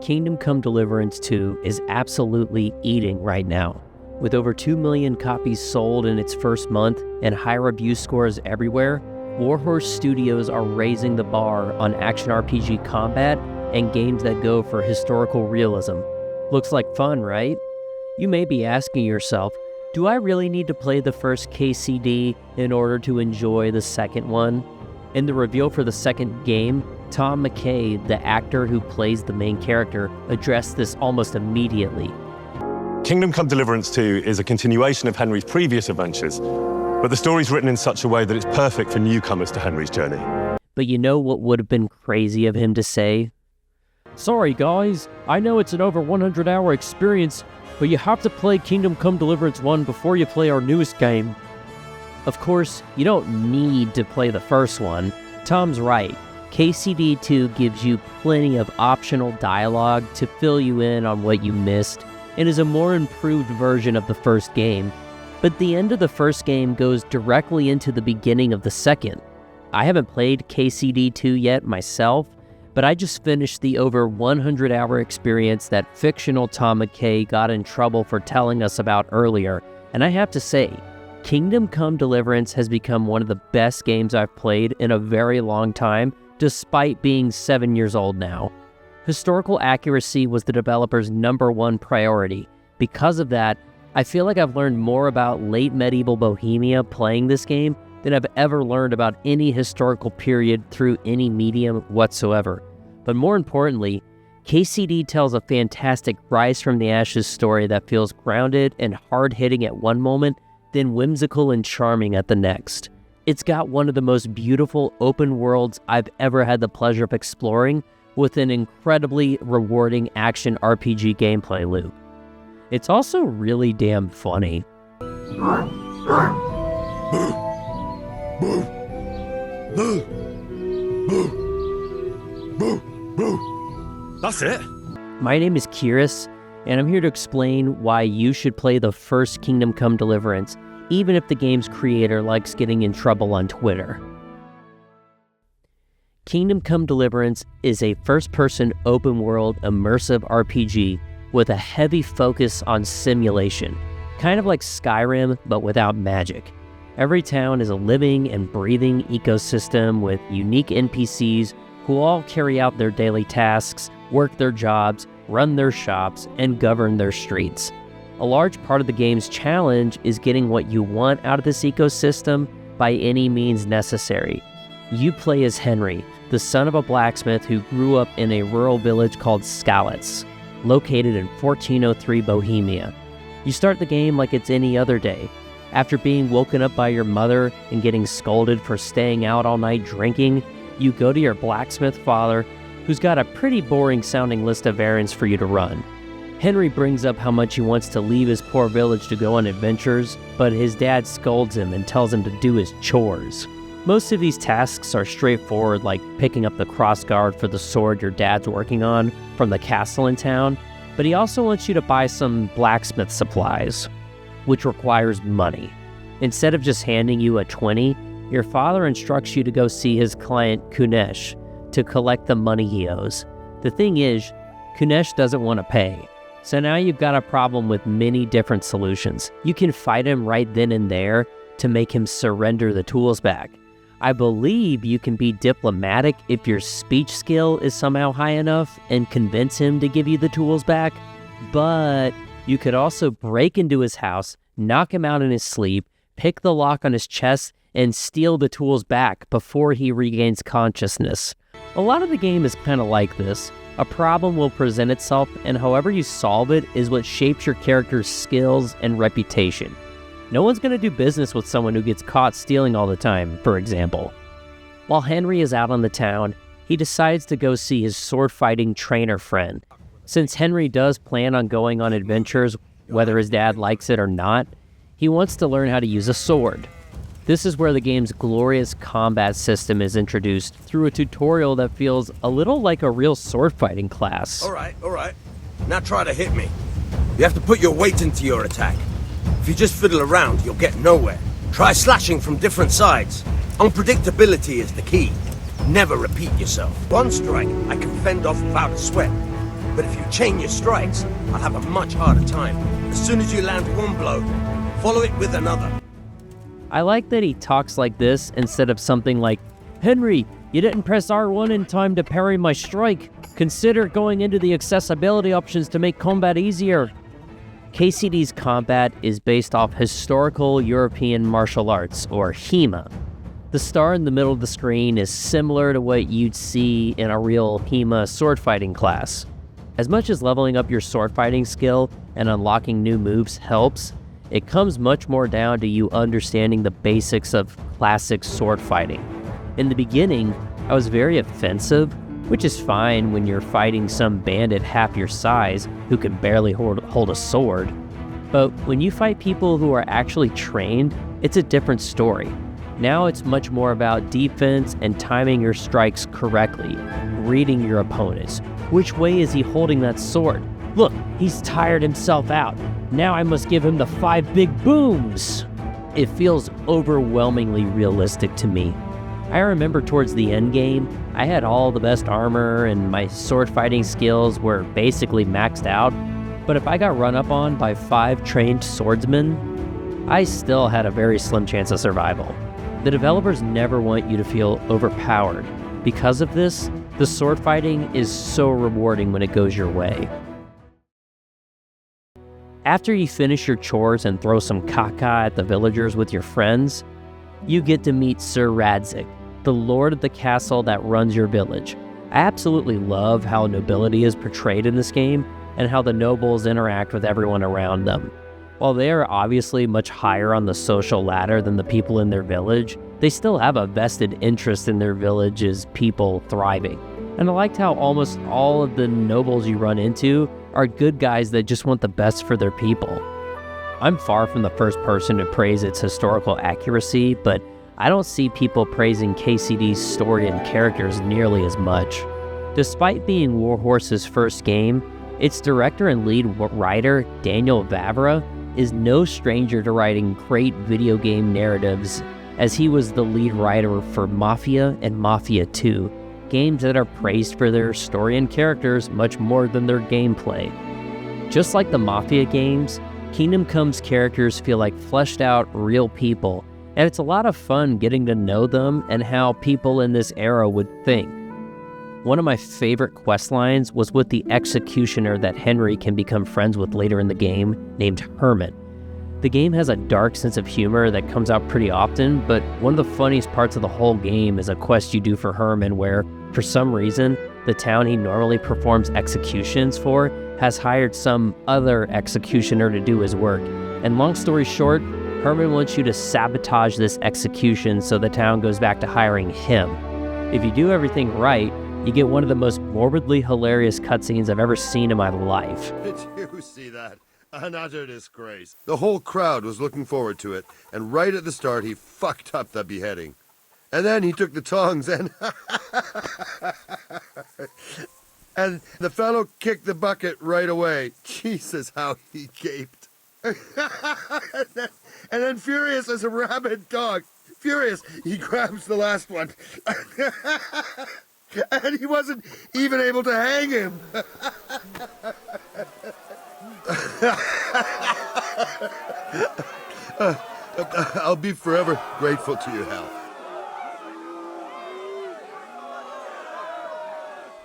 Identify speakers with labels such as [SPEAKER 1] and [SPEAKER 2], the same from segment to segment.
[SPEAKER 1] Kingdom Come Deliverance 2 is absolutely eating right now. With over 2 million copies sold in its first month and high review scores everywhere, Warhorse Studios are raising the bar on action RPG combat and games that go for historical realism. Looks like fun, right? You may be asking yourself, do I really need to play the first KCD in order to enjoy the second one? In the reveal for the second game, Tom McKay, the actor who plays the main character, addressed this almost immediately.
[SPEAKER 2] Kingdom Come Deliverance 2 is a continuation of Henry's previous adventures, but the story's written in such a way that it's perfect for newcomers to Henry's journey.
[SPEAKER 1] But you know what would have been crazy of him to say? Sorry guys, I know it's an over 100-hour experience, but you have to play Kingdom Come Deliverance 1 before you play our newest game. Of course, you don't need to play the first one. Tom's right. KCD 2 gives you plenty of optional dialogue to fill you in on what you missed, and is a more improved version of the first game. But the end of the first game goes directly into the beginning of the second. I haven't played KCD 2 yet myself, but I just finished the over 100-hour experience that fictional Tom McKay got in trouble for telling us about earlier, and I have to say, Kingdom Come Deliverance has become one of the best games I've played in a very long time, despite being 7 years old now. Historical accuracy was the developer's #1 priority. Because of that, I feel like I've learned more about late medieval Bohemia playing this game than I've ever learned about any historical period through any medium whatsoever. But more importantly, KCD tells a fantastic rise from the ashes story that feels grounded and hard-hitting at one moment, then whimsical and charming at the next. It's got one of the most beautiful open worlds I've ever had the pleasure of exploring, with an incredibly rewarding action RPG gameplay loop. It's also really damn funny.
[SPEAKER 2] That's it?
[SPEAKER 1] My name is Kiris, and I'm here to explain why you should play the first Kingdom Come Deliverance, even if the game's creator likes getting in trouble on Twitter. Kingdom Come Deliverance is a first-person open-world immersive RPG with a heavy focus on simulation, kind of like Skyrim, but without magic. Every town is a living and breathing ecosystem with unique NPCs who all carry out their daily tasks, work their jobs, run their shops, and govern their streets. A large part of the game's challenge is getting what you want out of this ecosystem by any means necessary. You play as Henry, the son of a blacksmith who grew up in a rural village called Skalitz, located in 1403 Bohemia. You start the game like it's any other day. After being woken up by your mother and getting scolded for staying out all night drinking, you go to your blacksmith father, who's got a pretty boring sounding list of errands for you to run. Henry brings up how much he wants to leave his poor village to go on adventures, but his dad scolds him and tells him to do his chores. Most of these tasks are straightforward, like picking up the crossguard for the sword your dad's working on from the castle in town, but he also wants you to buy some blacksmith supplies, which requires money. Instead of just handing you a 20, your father instructs you to go see his client Kunesh to collect the money he owes. The thing is, Kunesh doesn't want to pay. So now you've got a problem with many different solutions. You can fight him right then and there to make him surrender the tools back. I believe you can be diplomatic if your speech skill is somehow high enough and convince him to give you the tools back, but you could also break into his house, knock him out in his sleep, pick the lock on his chest, and steal the tools back before he regains consciousness. A lot of the game is kind of like this. A problem will present itself, and however you solve it is what shapes your character's skills and reputation. No one's going to do business with someone who gets caught stealing all the time, for example. While Henry is out on the town, he decides to go see his sword-fighting trainer friend. Since Henry does plan on going on adventures, whether his dad likes it or not, he wants to learn how to use a sword. This is where the game's glorious combat system is introduced through a tutorial that feels a little like a real sword-fighting class.
[SPEAKER 3] All right. Now try to hit me. You have to put your weight into your attack. If you just fiddle around, you'll get nowhere. Try slashing from different sides. Unpredictability is the key. Never repeat yourself. One strike, I can fend off without a sweat. But if you chain your strikes, I'll have a much harder time. As soon as you land one blow, follow it with another.
[SPEAKER 1] I like that he talks like this instead of something like, "Henry, you didn't press R1 in time to parry my strike. Consider going into the accessibility options to make combat easier." KCD's combat is based off historical European martial arts, or HEMA. The star in the middle of the screen is similar to what you'd see in a real HEMA sword fighting class. As much as leveling up your sword fighting skill and unlocking new moves helps, it comes much more down to you understanding the basics of classic sword fighting. In the beginning, I was very offensive, which is fine when you're fighting some bandit half your size who can barely hold a sword. But when you fight people who are actually trained, it's a different story. Now it's much more about defense and timing your strikes correctly, reading your opponents. Which way is he holding that sword? Look, he's tired himself out. Now I must give him the 5 big booms. It feels overwhelmingly realistic to me. I remember towards the end game, I had all the best armor and my sword fighting skills were basically maxed out, but if I got run up on by 5 trained swordsmen, I still had a very slim chance of survival. The developers never want you to feel overpowered. Because of this, the sword fighting is so rewarding when it goes your way. After you finish your chores and throw some caca at the villagers with your friends, you get to meet Sir Radzig, the lord of the castle that runs your village. I absolutely love how nobility is portrayed in this game and how the nobles interact with everyone around them. While they are obviously much higher on the social ladder than the people in their village, they still have a vested interest in their village's people thriving. And I liked how almost all of the nobles you run into are good guys that just want the best for their people. I'm far from the first person to praise its historical accuracy, but I don't see people praising KCD's story and characters nearly as much. Despite being Warhorse's first game, its director and lead writer, Daniel Vavra, is no stranger to writing great video game narratives, as he was the lead writer for Mafia and Mafia 2, games that are praised for their story and characters much more than their gameplay. Just like the Mafia games, Kingdom Come's characters feel like fleshed out, real people, and it's a lot of fun getting to know them and how people in this era would think. One of my favorite quest lines was with the executioner that Henry can become friends with later in the game, named Herman. The game has a dark sense of humor that comes out pretty often, but one of the funniest parts of the whole game is a quest you do for Herman where, for some reason, the town he normally performs executions for has hired some other executioner to do his work. And long story short, Herman wants you to sabotage this execution so the town goes back to hiring him. If you do everything right, you get one of the most morbidly hilarious cutscenes I've ever seen in my life.
[SPEAKER 4] Did you see that? An utter disgrace. The whole crowd was looking forward to it, and right at the start he fucked up the beheading. And then he took the tongs and... and the fellow kicked the bucket right away. Jesus, how he gaped. and then furious as a rabid dog. Furious, he grabs the last one. And he wasn't even able to hang him. I'll be forever grateful to you, Hal.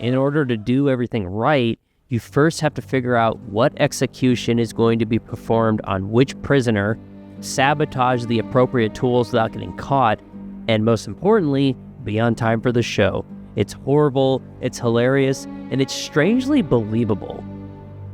[SPEAKER 1] In order to do everything right, you first have to figure out what execution is going to be performed on which prisoner, sabotage the appropriate tools without getting caught, and most importantly, be on time for the show. It's horrible, it's hilarious, and it's strangely believable.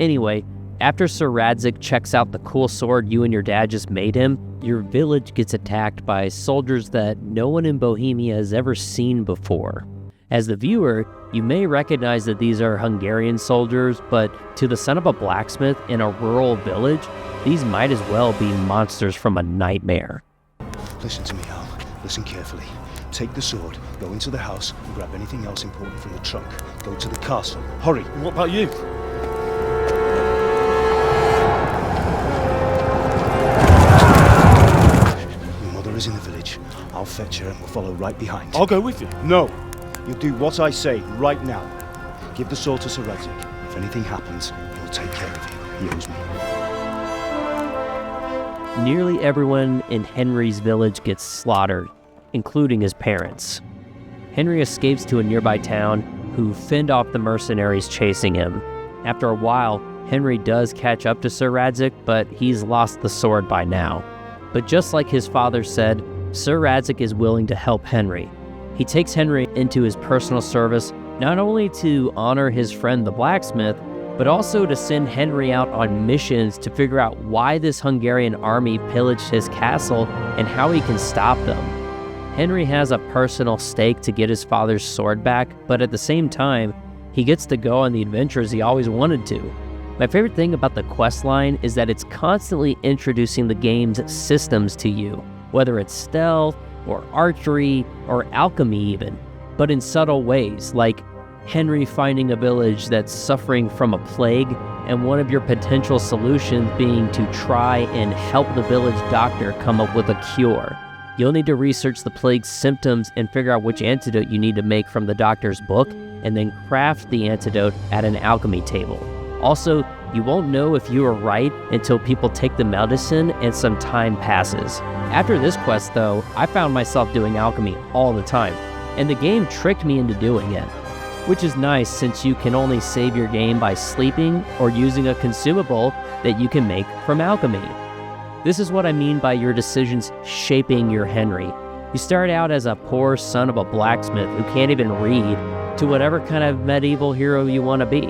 [SPEAKER 1] Anyway, after Sir Radzig checks out the cool sword you and your dad just made him, your village gets attacked by soldiers that no one in Bohemia has ever seen before. As the viewer, you may recognize that these are Hungarian soldiers, but to the son of a blacksmith in a rural village, these might as well be monsters from a nightmare.
[SPEAKER 5] Listen to me, Hal. Listen carefully. Take the sword, go into the house, and grab anything else important from the trunk. Go to the castle. Hurry!
[SPEAKER 6] What about you?
[SPEAKER 5] Your mother is in the village. I'll fetch her and we'll follow right behind.
[SPEAKER 6] I'll go with you.
[SPEAKER 5] No! You do what I say right now. Give the sword to Sir Radzig. If anything happens, he'll take care of you. He owes me.
[SPEAKER 1] Nearly everyone in Henry's village gets slaughtered, including his parents. Henry escapes to a nearby town, who fend off the mercenaries chasing him. After a while, Henry does catch up to Sir Radzig, but he's lost the sword by now. But just like his father said, Sir Radzig is willing to help Henry. He takes Henry into his personal service, not only to honor his friend the blacksmith, but also to send Henry out on missions to figure out why this Hungarian army pillaged his castle and how he can stop them. Henry has a personal stake to get his father's sword back, but at the same time, he gets to go on the adventures he always wanted to. My favorite thing about the questline is that it's constantly introducing the game's systems to you, whether it's stealth, or archery, or alchemy even, but in subtle ways, like Henry finding a village that's suffering from a plague, and one of your potential solutions being to try and help the village doctor come up with a cure. You'll need to research the plague's symptoms and figure out which antidote you need to make from the doctor's book, and then craft the antidote at an alchemy table. Also, you won't know if you were right until people take the medicine and some time passes. After this quest though, I found myself doing alchemy all the time, and the game tricked me into doing it. Which is nice since you can only save your game by sleeping or using a consumable that you can make from alchemy. This is what I mean by your decisions shaping your Henry. You start out as a poor son of a blacksmith who can't even read, to whatever kind of medieval hero you want to be.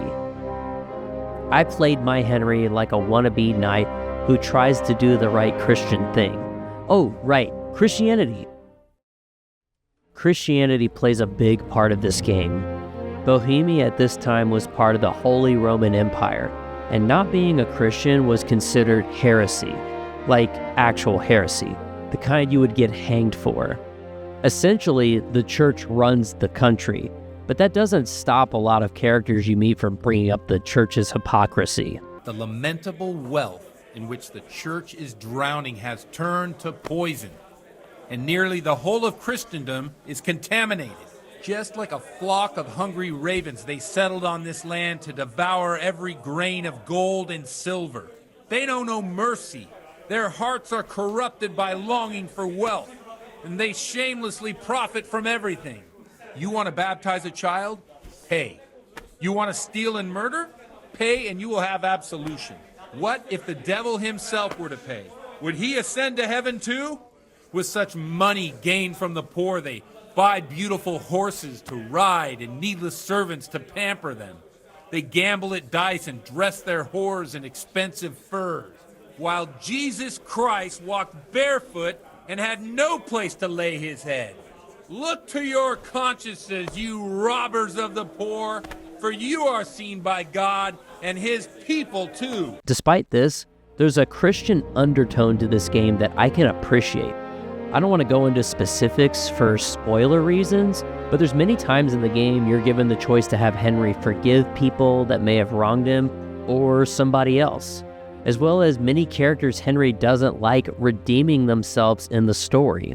[SPEAKER 1] I played my Henry like a wannabe knight who tries to do the right Christian thing. Oh, right, Christianity. Christianity plays a big part of this game. Bohemia at this time was part of the Holy Roman Empire, and not being a Christian was considered heresy, like actual heresy, the kind you would get hanged for. Essentially, the church runs the country, but that doesn't stop a lot of characters you meet from bringing up the church's hypocrisy.
[SPEAKER 6] The lamentable wealth in which the church is drowning has turned to poison, and nearly the whole of Christendom is contaminated. Just like a flock of hungry ravens, they settled on this land to devour every grain of gold and silver. They know no mercy. Their hearts are corrupted by longing for wealth, and they shamelessly profit from everything. You want to baptize a child? Pay. You want to steal and murder? Pay and you will have absolution. What if the devil himself were to pay? Would he ascend to heaven too? With such money gained from the poor, they buy beautiful horses to ride and needless servants to pamper them. They gamble at dice and dress their whores in expensive furs, while Jesus Christ walked barefoot and had no place to lay his head. Look to your consciences, you robbers of the poor, for you are seen by God and his people too.
[SPEAKER 1] Despite this, there's a Christian undertone to this game that I can appreciate. I don't want to go into specifics for spoiler reasons, but there's many times in the game you're given the choice to have Henry forgive people that may have wronged him, or somebody else, as well as many characters Henry doesn't like redeeming themselves in the story.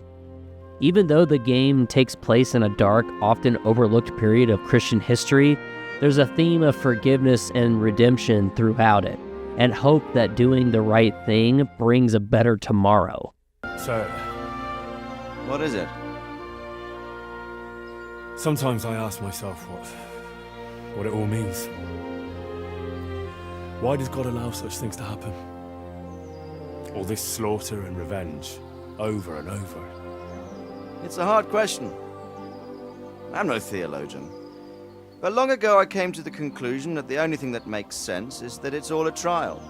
[SPEAKER 1] Even though the game takes place in a dark, often overlooked period of Christian history, there's a theme of forgiveness and redemption throughout it, and hope that doing the right thing brings a better tomorrow.
[SPEAKER 2] So,
[SPEAKER 7] what is it?
[SPEAKER 2] sometimes I ask myself what it all means. Why does God allow such things to happen? All this slaughter and revenge, over and over.
[SPEAKER 7] It's a hard question. I'm no theologian. But long ago I came to the conclusion that the only thing that makes sense is that it's all a trial.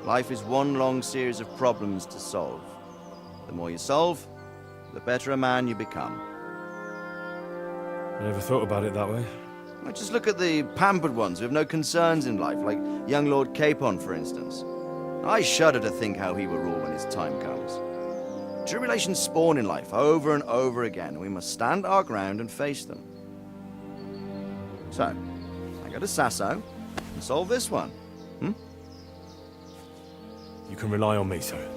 [SPEAKER 7] Life is one long series of problems to solve. The more you solve, the better a man you become.
[SPEAKER 2] I never thought about it that way.
[SPEAKER 7] Well, just look at the pampered ones who have no concerns in life, like young Lord Capon, for instance. I shudder to think how he will rule when his time comes. Tribulations spawn in life over and over again, and we must stand our ground and face them. So, I go to Sasso and solve this one.
[SPEAKER 2] You can rely on me, sir.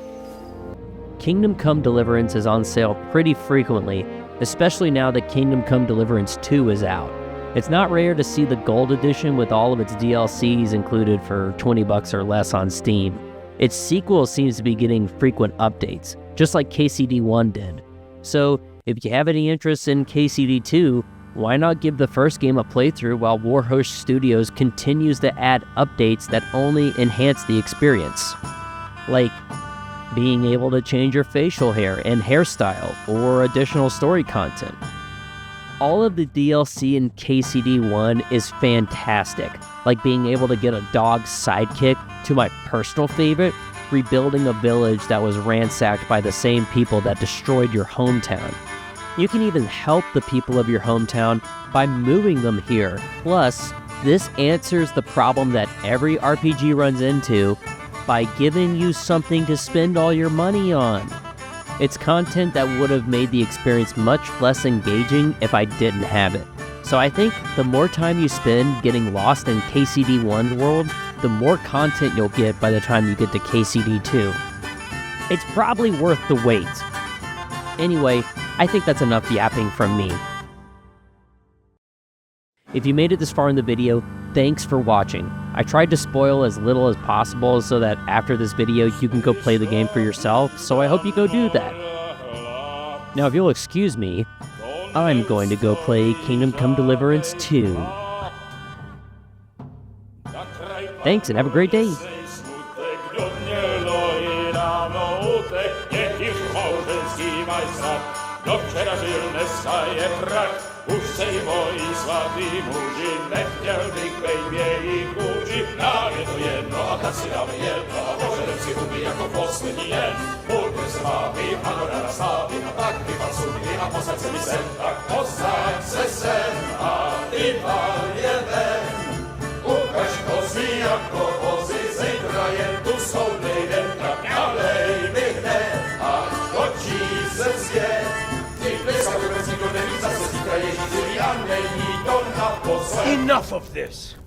[SPEAKER 1] Kingdom Come Deliverance is on sale pretty frequently, especially now that Kingdom Come Deliverance 2 is out. It's not rare to see the Gold Edition with all of its DLCs included for $20 or less on Steam. Its sequel seems to be getting frequent updates, just like KCD1 did. So, if you have any interest in KCD2, why not give the first game a playthrough while Warhorse Studios continues to add updates that only enhance the experience? Like being able to change your facial hair and hairstyle, or additional story content. All of the DLC in KCD1 is fantastic, like being able to get a dog sidekick, to my personal favorite, rebuilding a village that was ransacked by the same people that destroyed your hometown. You can even help the people of your hometown by moving them here. Plus, this answers the problem that every RPG runs into by giving you something to spend all your money on. It's content that would have made the experience much less engaging if I didn't have it. So I think the more time you spend getting lost in KCD1's world, the more content you'll get by the time you get to KCD2. It's probably worth the wait. Anyway, I think that's enough yapping from me. If you made it this far in the video, thanks for watching. I tried to spoil as little as possible so that after this video you can go play the game for yourself, so I hope you go do that. Now if you'll excuse me, I'm going to go play Kingdom Come Deliverance 2. Thanks and have a great day.
[SPEAKER 8] Do wczorajszym staje brak, już sejmoi słaby murzyn, nechciał tych bejmie i kurzy. Nawet to jedno, a kasyjamy jedno, a może lepszy hubi jako poslední jen. Murky se máví, panorama staví, a tak vypal sudy, a posaď se mi sem, tak posaď se sem, a vypal je ven. Ukaž kozy jako vozy, zítra jen tu jsou nejdem, tak nalej mi hned, až točí se svět.
[SPEAKER 3] Enough of this!